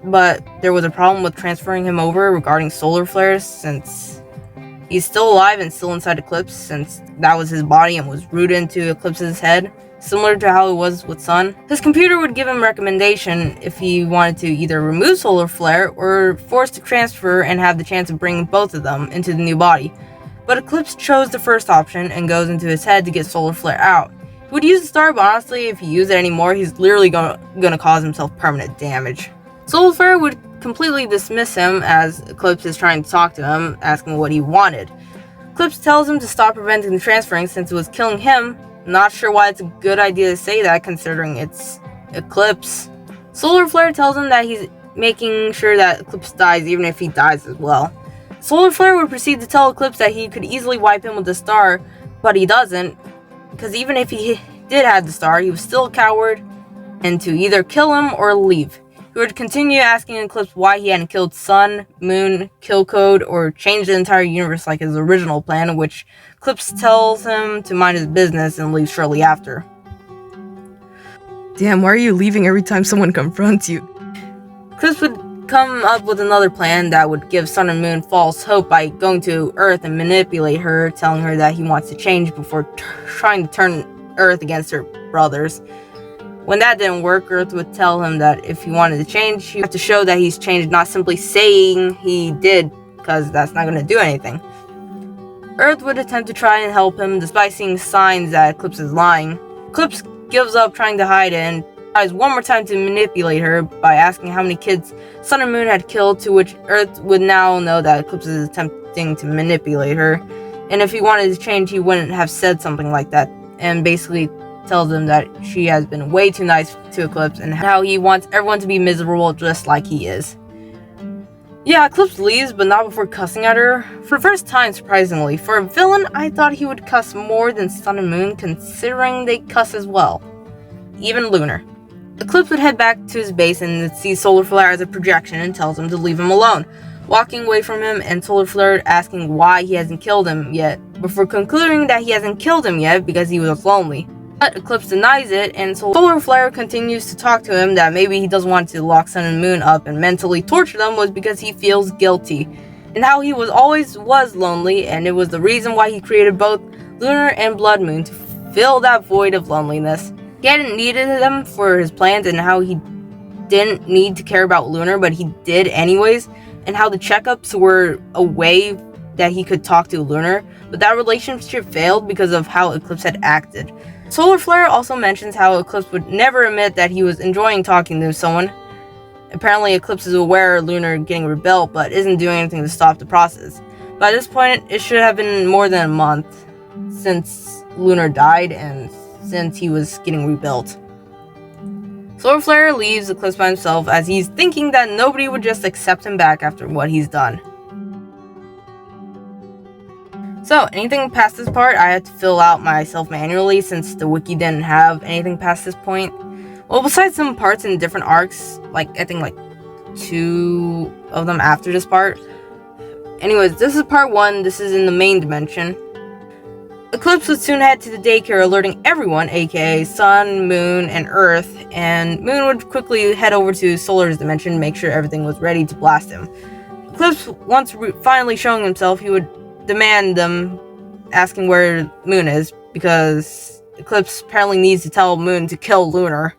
but there was a problem with transferring him over regarding solar flares since he's still alive and still inside Eclipse since that was his body and was rooted into Eclipse's head, similar to how it was with Sun. His computer would give him a recommendation if he wanted to either remove solar flare or force to transfer and have the chance of bringing both of them into the new body. But Eclipse chose the first option and goes into his head to get solar flare out. He would use the star, but honestly, if he used it anymore, he's literally gonna cause himself permanent damage. Solar flare would completely dismiss him as Eclipse is trying to talk to him, asking what he wanted. Eclipse tells him to stop preventing the transferring since it was killing him. Not sure why it's a good idea to say that considering it's Eclipse. Solar Flare tells him that he's making sure that Eclipse dies even if he dies as well. Solar Flare would proceed to tell Eclipse that he could easily wipe him with the star, but he doesn't, because even if he did have the star, he was still a coward, and to either kill him or leave. He would continue asking Eclipse why he hadn't killed Sun, Moon, Killcode, or changed the entire universe like his original plan, which Eclipse tells him to mind his business and leaves shortly after.
Damn, why are you leaving every time someone confronts you?
Eclipse would come up with another plan that would give Sun and Moon false hope by going to Earth and manipulate her, telling her that he wants to change before trying to turn Earth against her brothers. When that didn't work, Earth would tell him that if he wanted to change, he had to show that he's changed, not simply saying he did because that's not going to do anything. Earth would attempt to try and help him despite seeing signs that Eclipse is lying. Eclipse gives up trying to hide it and tries one more time to manipulate her by asking how many kids Sun and Moon had killed, to which Earth would now know that Eclipse is attempting to manipulate her, and if he wanted to change he wouldn't have said something like that, and basically tells him that she has been way too nice to Eclipse and how he wants everyone to be miserable just like he is. Yeah, Eclipse leaves, but not before cussing at her. For the first time, surprisingly. For a villain, I thought he would cuss more than Sun and Moon, considering they cuss as well. Even Lunar. Eclipse would head back to his base and sees Solar Flare as a projection and tells him to leave him alone, walking away from him and Solar Flare asking why he hasn't killed him yet, before concluding that he hasn't killed him yet because he was lonely. But Eclipse denies it, and Solar Flare continues to talk to him that maybe he doesn't want to lock Sun and Moon up and mentally torture them was because he feels guilty, and how he always was lonely, and it was the reason why he created both Lunar and Bloodmoon to fill that void of loneliness. He hadn't needed them for his plans, and how he didn't need to care about Lunar, but he did anyways, and how the checkups were a way that he could talk to Lunar, but that relationship failed because of how Eclipse had acted. Solar Flare also mentions how Eclipse would never admit that he was enjoying talking to someone. Apparently Eclipse is aware of Lunar getting rebuilt, but isn't doing anything to stop the process. By this point, it should have been more than a month since Lunar died and since he was getting rebuilt. Solar Flare leaves Eclipse by himself as he's thinking that nobody would just accept him back after what he's done. So, anything past this part, I had to fill out myself manually since the wiki didn't have anything past this point. Well, besides some parts in different arcs, I think 2 of them after this part. Anyways, this is part 1, this is in the main dimension. Eclipse would soon head to the daycare, alerting everyone, aka Sun, Moon, and Earth, and Moon would quickly head over to Solar's dimension to make sure everything was ready to blast him. Eclipse, once finally showing himself, he would demand them, asking where Moon is, because Eclipse apparently needs to tell Moon to kill Lunar.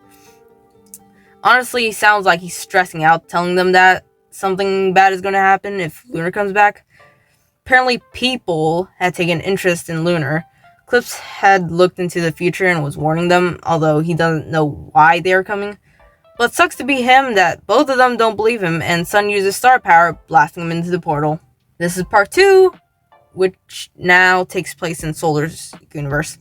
Honestly, he sounds like he's stressing out, telling them that something bad is going to happen if Lunar comes back. Apparently, people had taken interest in Lunar. Eclipse had looked into the future and was warning them, although he doesn't know why they are coming. But it sucks to be him that both of them don't believe him, and Sun uses star power, blasting him into the portal. This is part 2, which now takes place in Solar's universe.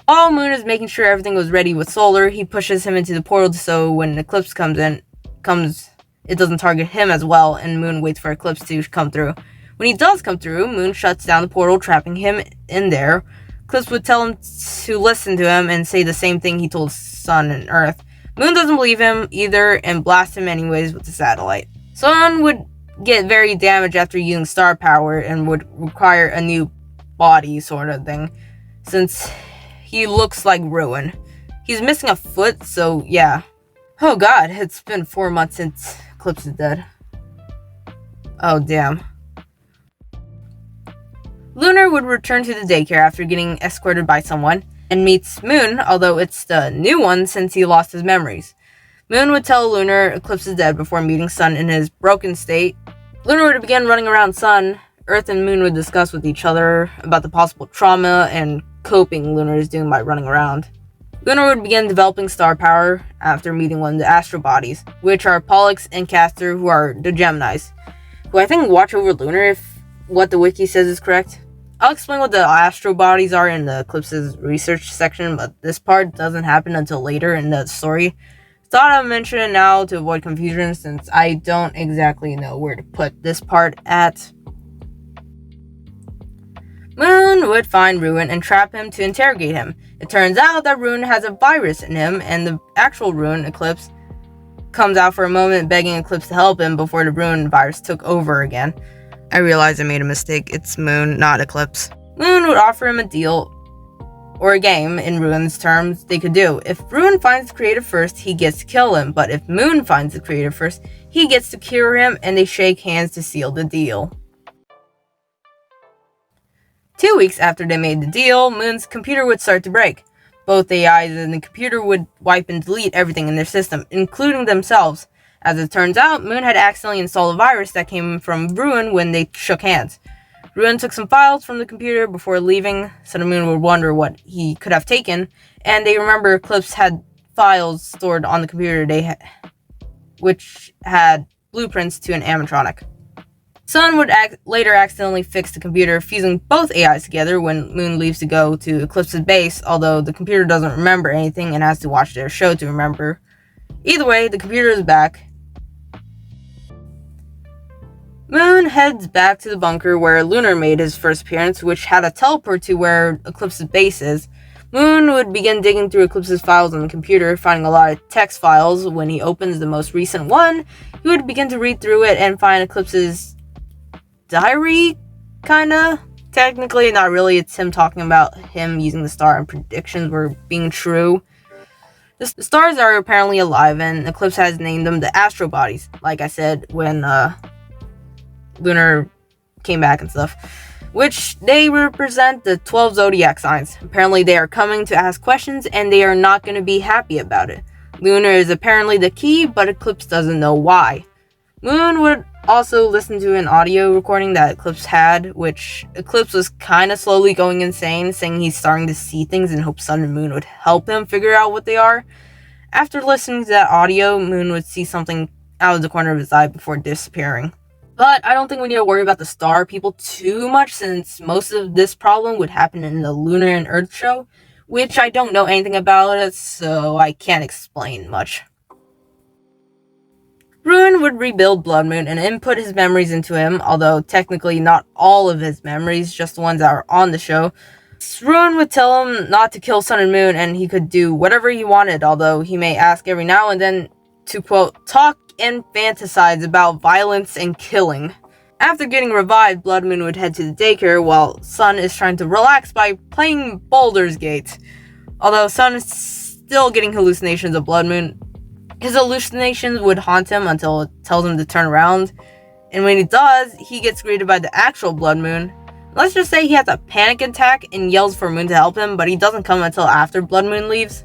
While Moon is making sure everything was ready with Solar, he pushes him into the portal so when Eclipse comes, it doesn't target him as well, and Moon waits for Eclipse to come through. When he does come through, Moon shuts down the portal, trapping him in there. Eclipse would tell him to listen to him and say the same thing he told Sun and Earth. Moon doesn't believe him either and blasts him anyways with the satellite. Sun would get very damaged after using star power and would require a new body sort of thing, since he looks like ruin. He's missing a foot, so yeah. Oh god, it's been 4 months since Eclipse is dead. Oh damn. Lunar would return to the daycare after getting escorted by someone, and meets Moon, although it's the new one since he lost his memories. Moon would tell Lunar Eclipse is dead before meeting Sun in his broken state. Lunar would begin running around Sun. Earth and Moon would discuss with each other about the possible trauma and coping Lunar is doing by running around. Lunar would begin developing star power after meeting one of the astro bodies, which are Pollux and Castor, who are the Geminis, who I think watch over Lunar if what the wiki says is correct. I'll explain what the astro bodies are in the Eclipse's research section, but this part doesn't happen until later in the story. Thought I'd mention it now to avoid confusion since I don't exactly know where to put this part at. Moon would find Ruin and trap him to interrogate him. It turns out that Ruin has a virus in him, and the actual Ruin, Eclipse, comes out for a moment begging Eclipse to help him before the Ruin virus took over again.
I realized I made a mistake. It's Moon, not Eclipse.
Moon would offer him a deal, or a game, in Ruin's terms, they could do. If Ruin finds the creator first, he gets to kill him, but if Moon finds the creator first, he gets to cure him, and they shake hands to seal the deal. 2 weeks after they made the deal, Moon's computer would start to break. Both AIs and the computer would wipe and delete everything in their system, including themselves. As it turns out, Moon had accidentally installed a virus that came from Ruin when they shook hands. Ruin took some files from the computer before leaving. Sun and Moon would wonder what he could have taken, and they remember Eclipse had files stored on the computer which had blueprints to an animatronic. Sun would later accidentally fix the computer, fusing both AIs together when Moon leaves to go to Eclipse's base, although the computer doesn't remember anything and has to watch their show to remember. Either way, the computer is back. Moon heads back to the bunker where Lunar made his first appearance, which had a teleport to where Eclipse's base is. Moon would begin digging through Eclipse's files on the computer, finding a lot of text files. When he opens the most recent one, he would begin to read through it and find Eclipse's diary, kinda. Technically, not really. It's him talking about him using the star and predictions were being true. The stars are apparently alive, and Eclipse has named them the Astro Bodies, like I said when Lunar came back and stuff, which they represent the 12 zodiac signs. Apparently they are coming to ask questions and they are not going to be happy about it. Lunar is apparently the key, but Eclipse doesn't know why. Moon would also listen to an audio recording that Eclipse had, which Eclipse was kind of slowly going insane, saying he's starting to see things and hopes Sun and Moon would help him figure out what they are. After listening to that audio, Moon would see something out of the corner of his eye before disappearing. But I don't think we need to worry about the star people too much, since most of this problem would happen in the Lunar and Earth show, which I don't know anything about it, so I can't explain much. Ruin would rebuild Bloodmoon and input his memories into him, although technically not all of his memories, just the ones that are on the show. Ruin would tell him not to kill Sun and Moon and he could do whatever he wanted, although he may ask every now and then to, quote, talk and fantasize about violence and killing. After getting revived, Bloodmoon would head to the daycare while Sun is trying to relax by playing Baldur's Gate. Although Sun is still getting hallucinations of Bloodmoon, his hallucinations would haunt him until it tells him to turn around, and when he does, he gets greeted by the actual Bloodmoon. Let's just say he has a panic attack and yells for Moon to help him, but he doesn't come until after Bloodmoon leaves.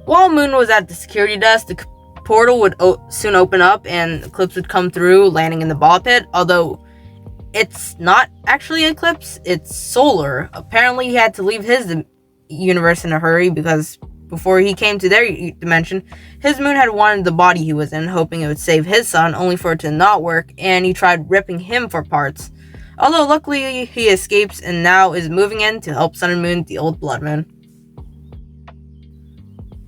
While Moon was at the security desk, the portal would soon open up and Eclipse would come through, landing in the ball pit, although it's not actually Eclipse, it's Solar. Apparently he had to leave his universe in a hurry because before he came to their dimension, his moon had wanted the body he was in, hoping it would save his son, only for it to not work, and he tried ripping him for parts. Although luckily he escapes and now is moving in to help Sun and Moon, the old Bloodmoon.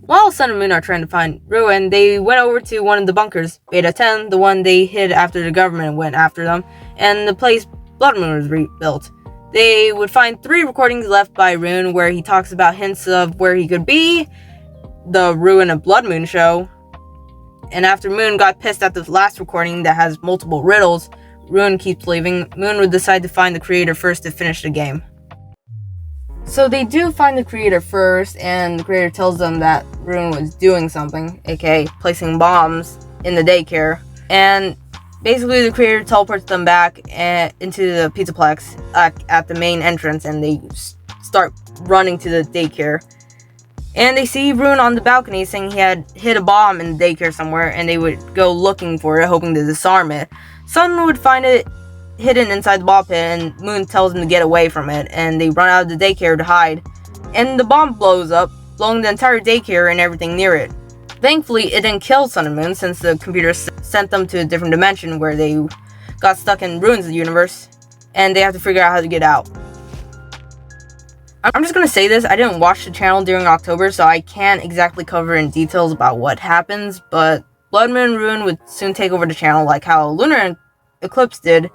While Sun and Moon are trying to find Ruin, they went over to one of the bunkers, Beta 10, the one they hid after the government went after them, and the place Bloodmoon was rebuilt. They would find 3 recordings left by Ruin where he talks about hints of where he could be, the Ruin of Bloodmoon show, and after Moon got pissed at the last recording that has multiple riddles, Ruin keeps leaving. Moon would decide to find the creator first to finish the game. So they do find the creator first, and the creator tells them that Ruin was doing something, aka placing bombs in the daycare, and basically the creator teleports them back into the Pizzaplex at the main entrance, and they start running to the daycare. And they see Ruin on the balcony saying he had hid a bomb in the daycare somewhere, and they would go looking for it, hoping to disarm it. Sun would find it hidden inside the ball pit, and Moon tells him to get away from it, and they run out of the daycare to hide. And the bomb blows up, blowing the entire daycare and everything near it. Thankfully, it didn't kill Sun and Moon, since the computer sent them to a different dimension where they got stuck in Ruin's universe, and they have to figure out how to get out. I'm just gonna say this, I didn't watch the channel during October, so I can't exactly cover in details about what happens, but Bloodmoon and Ruin would soon take over the channel like how Lunar and Eclipse did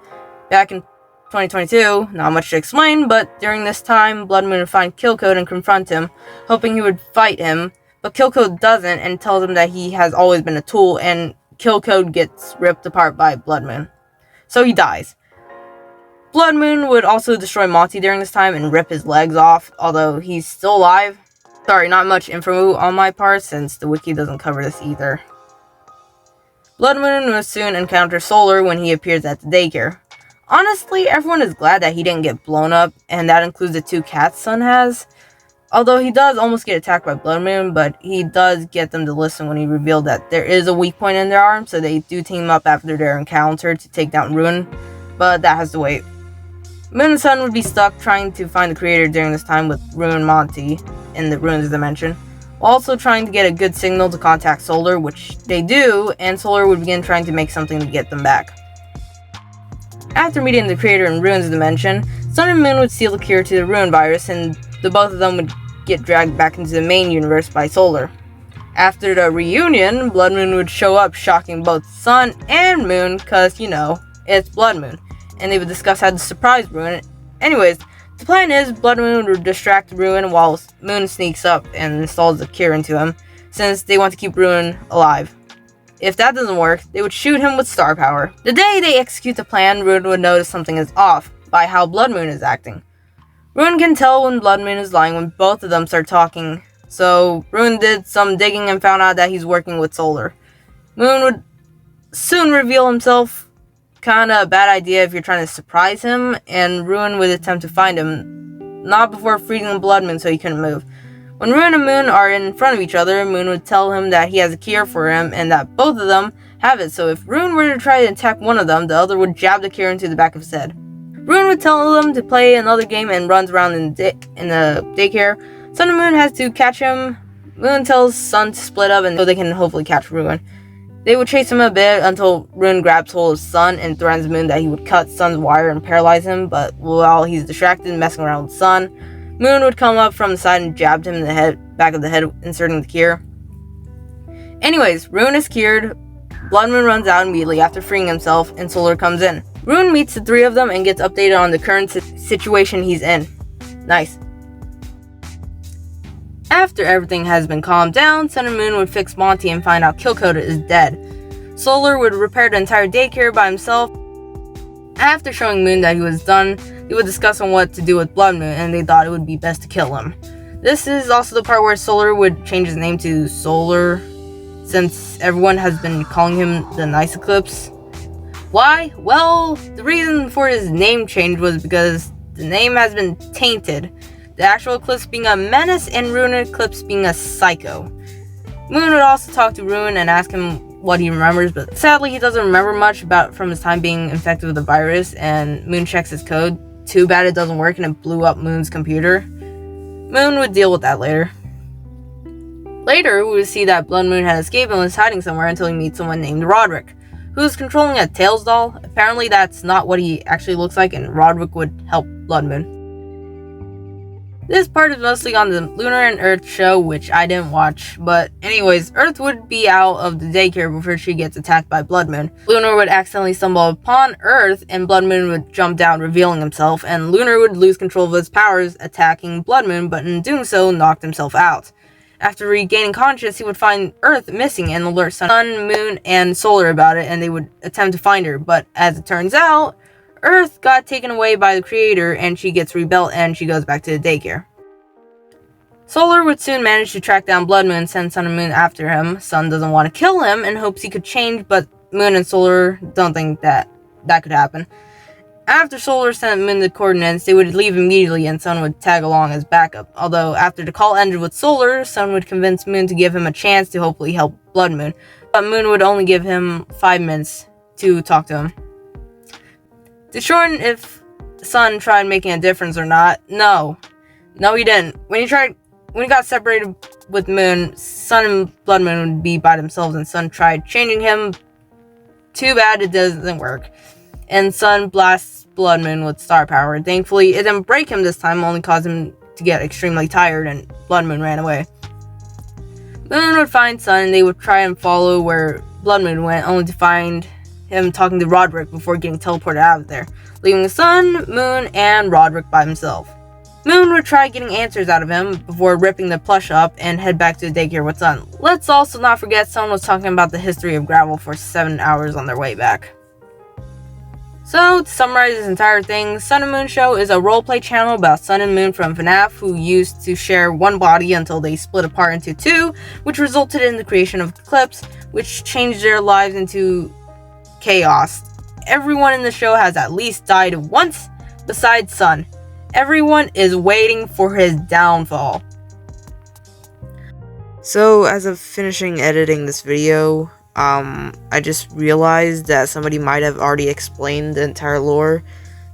back in 2022. Not much to explain, but during this time, Bloodmoon would find Killcode and confront him, hoping he would fight him, but Killcode doesn't and tells him that he has always been a tool, and Killcode gets ripped apart by Bloodmoon. So he dies. Bloodmoon would also destroy Monty during this time and rip his legs off, although he's still alive. Sorry, not much info on my part since the wiki doesn't cover this either. Bloodmoon would soon encounter Solar when he appears at the daycare. Honestly, everyone is glad that he didn't get blown up, and that includes the 2 cats Sun has. Although he does almost get attacked by Bloodmoon, but he does get them to listen when he revealed that there is a weak point in their arm, so they do team up after their encounter to take down Ruin, but that has to wait. Moon and Sun would be stuck trying to find the creator during this time with Ruin Monty in the Ruins dimension, while also trying to get a good signal to contact Solar, which they do, and Solar would begin trying to make something to get them back. After meeting the creator in Ruins dimension, Sun and Moon would steal the cure to the Ruin virus, and the both of them would get dragged back into the main universe by Solar. After the reunion, Bloodmoon would show up, shocking both Sun and Moon, cause, you know, it's Bloodmoon, and they would discuss how to surprise Ruin. Anyways, the plan is Bloodmoon would distract Ruin while Moon sneaks up and installs the cure into him, since they want to keep Ruin alive. If that doesn't work, they would shoot him with star power. The day they execute the plan, Ruin would notice something is off by how Bloodmoon is acting. Ruin can tell when Bloodmoon is lying when both of them start talking, so Ruin did some digging and found out that he's working with Solar. Moon would soon reveal himself, kinda a bad idea if you're trying to surprise him, and Ruin would attempt to find him, not before freezing Bloodmoon so he couldn't move. When Ruin and Moon are in front of each other, Moon would tell him that he has a cure for him and that both of them have it, so if Ruin were to try to attack one of them, the other would jab the cure into the back of his head. Ruin would tell them to play another game and runs around in the daycare. Sun and Moon has to catch him. Moon tells Sun to split up and so they can hopefully catch Ruin. They would chase him a bit until Ruin grabs hold of Sun and threatens Moon that he would cut Sun's wire and paralyze him, but while he's distracted messing around with Sun, Moon would come up from the side and jabbed him in the back of the head, inserting the cure. Anyways, Ruin is cured. Bloodmoon runs out immediately after freeing himself, and Solar comes in. Ruin meets the three of them and gets updated on the current situation he's in. Nice. After everything has been calmed down, Sun and Moon would fix Monty and find out Killcode is dead. Solar would repair the entire daycare by himself. After showing Moon that he was done, they would discuss on what to do with Bloodmoon, and they thought it would be best to kill him. This is also the part where Solar would change his name to Solar, since everyone has been calling him the Nice Eclipse. Why? Well, the reason for his name change was because the name has been tainted, the actual Eclipse being a menace and Ruin Eclipse being a psycho. Moon would also talk to Ruin and ask him what he remembers, but sadly he doesn't remember much about from his time being infected with the virus, and Moon checks his code. Too bad it doesn't work and it blew up Moon's computer. Moon would deal with that later. Later, we would see that Bloodmoon had escaped and was hiding somewhere until he meets someone named Roderick, who's controlling a Tails doll. Apparently that's not what he actually looks like, and Roderick would help Bloodmoon. This part is mostly on the Lunar and Earth show, which I didn't watch, but anyways, Earth would be out of the daycare before she gets attacked by Bloodmoon. Lunar would accidentally stumble upon Earth, and Bloodmoon would jump down, revealing himself, and Lunar would lose control of his powers, attacking Bloodmoon, but in doing so, knocked himself out. After regaining consciousness, he would find Earth missing and alert Sun, Moon, and Solar about it, and they would attempt to find her, but as it turns out, Earth got taken away by the creator, and she gets rebuilt, and she goes back to the daycare. Solar would soon manage to track down Bloodmoon and send Sun and Moon after him. Sun doesn't want to kill him and hopes he could change, but Moon and Solar don't think that could happen. After Solar sent Moon the coordinates, they would leave immediately and Sun would tag along as backup. Although after the call ended with Solar, Sun would convince Moon to give him a chance to hopefully help Bloodmoon, but Moon would only give him 5 minutes to talk to him. To shorten if Sun tried making a difference or not, no he didn't. When he got separated with Moon, Sun and Bloodmoon would be by themselves, and Sun tried changing him. Too bad it doesn't work. And Sun blasts Bloodmoon with star power. Thankfully, it didn't break him this time, only caused him to get extremely tired, and Bloodmoon ran away. Moon would find Sun, and they would try and follow where Bloodmoon went, only to find him talking to Roderick before getting teleported out of there, leaving Sun, Moon, and Roderick by himself. Moon would try getting answers out of him before ripping the plush up and head back to the daycare with Sun. Let's also not forget Sun was talking about the history of Gravel for 7 hours on their way back. So, to summarize this entire thing, Sun and Moon Show is a roleplay channel about Sun and Moon from FNAF who used to share one body until they split apart into two, which resulted in the creation of Eclipse, which changed their lives into chaos. Everyone in the show has at least died once, besides Sun. Everyone is waiting for his downfall.
So, as of finishing editing this video, I just realized that somebody might have already explained the entire lore,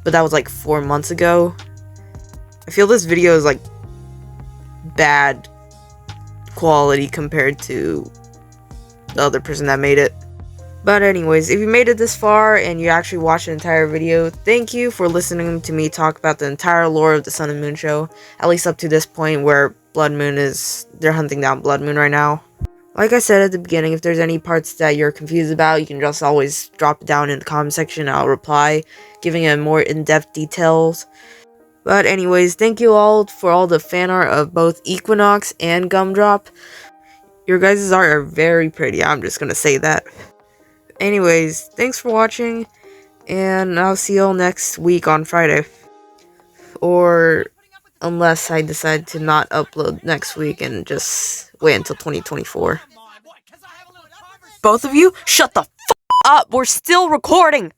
but that was like 4 months ago. I feel this video is like bad quality compared to the other person that made it. But anyways, if you made it this far and you actually watched the entire video, thank you for listening to me talk about the entire lore of the Sun and Moon show, at least up to this point where Bloodmoon is, they're hunting down Bloodmoon right now. Like I said at the beginning, if there's any parts that you're confused about, you can just always drop it down in the comment section and I'll reply, giving it more in-depth details. But anyways, thank you all for all the fan art of both Equinox and Gumdrop. Your guys' art are very pretty, I'm just gonna say that. Anyways, thanks for watching, and I'll see y'all next week on Friday. Or unless I decide to not upload next week and just wait until 2024.
Both of you, shut the f up. We're still recording.